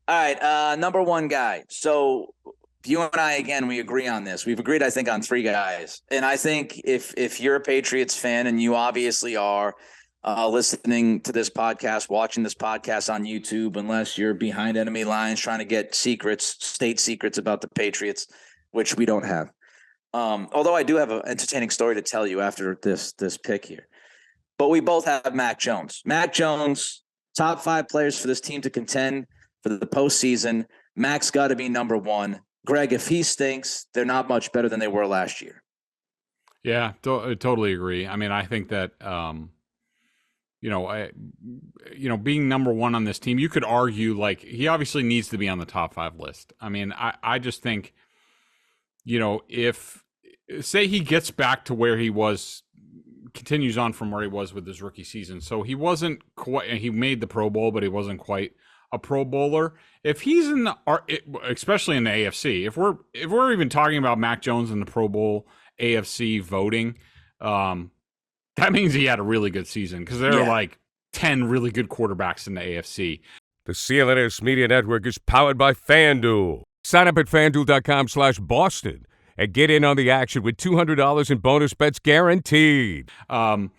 All right, number one guy. So you and I, again, we agree on this. We've agreed, I think, on three guys. And I think if you're a Patriots fan, and you obviously are, listening to this podcast, watching this podcast on YouTube, unless you're behind enemy lines trying to get state secrets about the Patriots, which we don't have. Although I do have an entertaining story to tell you after this pick here. But we both have Mac Jones. Mac Jones, top 5 players for this team to contend for the postseason. Mac's got to be number one. Greg, if he stinks, they're not much better than they were last year. Yeah, I totally agree. I mean, I think that, being number one on this team, you could argue like he obviously needs to be on the top 5 list. I mean, I just think, if say he gets back to where he was, continues on from where he was with his rookie season. So he wasn't quite, he made the Pro Bowl, but he wasn't quite a Pro Bowler. If he's in especially in the AFC, if we're even talking about Mac Jones in the Pro Bowl AFC voting, that means he had a really good season, because there are like 10 really good quarterbacks in the AFC. The CLNS Media Network is powered by FanDuel. Sign up at FanDuel.com/Boston and get in on the action with $200 in bonus bets guaranteed. So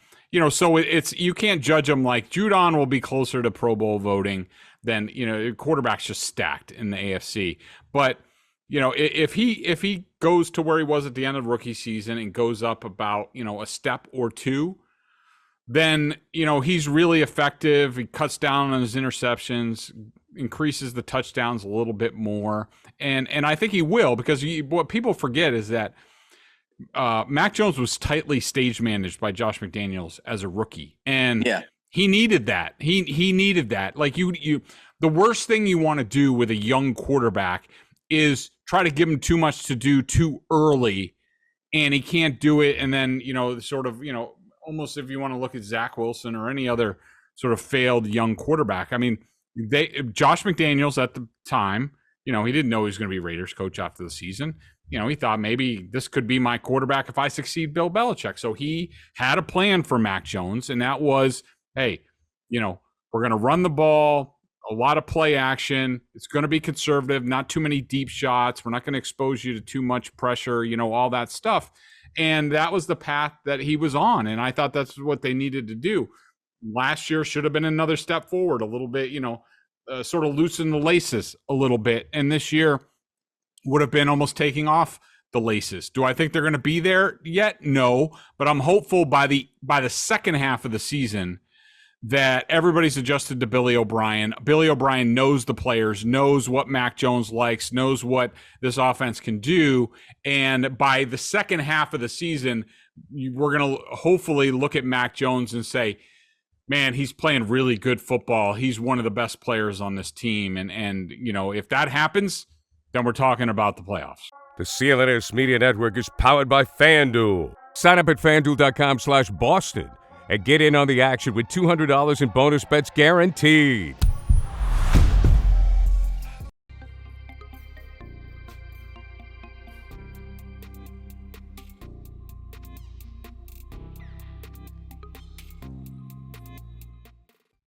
it's, you can't judge him like Judon will be closer to Pro Bowl voting than, quarterback's just stacked in the AFC. But, if he goes to where he was at the end of rookie season and goes up about, a step or two, then, he's really effective. He cuts down on his interceptions, increases the touchdowns a little bit more. And I think he will, because what people forget is that Mac Jones was tightly stage managed by Josh McDaniels as a rookie. And he needed that. He needed that. Like the worst thing you want to do with a young quarterback is try to give him too much to do too early, and he can't do it. And then, almost if you want to look at Zach Wilson or any other sort of failed young quarterback. I mean, Josh McDaniels at the time, he didn't know he was going to be Raiders coach after the season. He thought maybe this could be my quarterback if I succeed, Bill Belichick. So he had a plan for Mac Jones, and that was, hey, we're going to run the ball, a lot of play action. It's going to be conservative, not too many deep shots. We're not going to expose you to too much pressure, all that stuff. And that was the path that he was on. And I thought that's what they needed to do. Last year should have been another step forward, a little bit, sort of loosen the laces a little bit. And this year would have been almost taking off the laces. Do I think they're going to be there yet? No, but I'm hopeful by the second half of the season that everybody's adjusted to Billy O'Brien. Billy O'Brien knows the players, knows what Mac Jones likes, knows what this offense can do. And by the second half of the season, we're going to hopefully look at Mac Jones and say, man, he's playing really good football. He's one of the best players on this team. And if that happens, then we're talking about the playoffs. The CLNS Media Network is powered by FanDuel. Sign up at FanDuel.com/Boston and get in on the action with $200 in bonus bets guaranteed.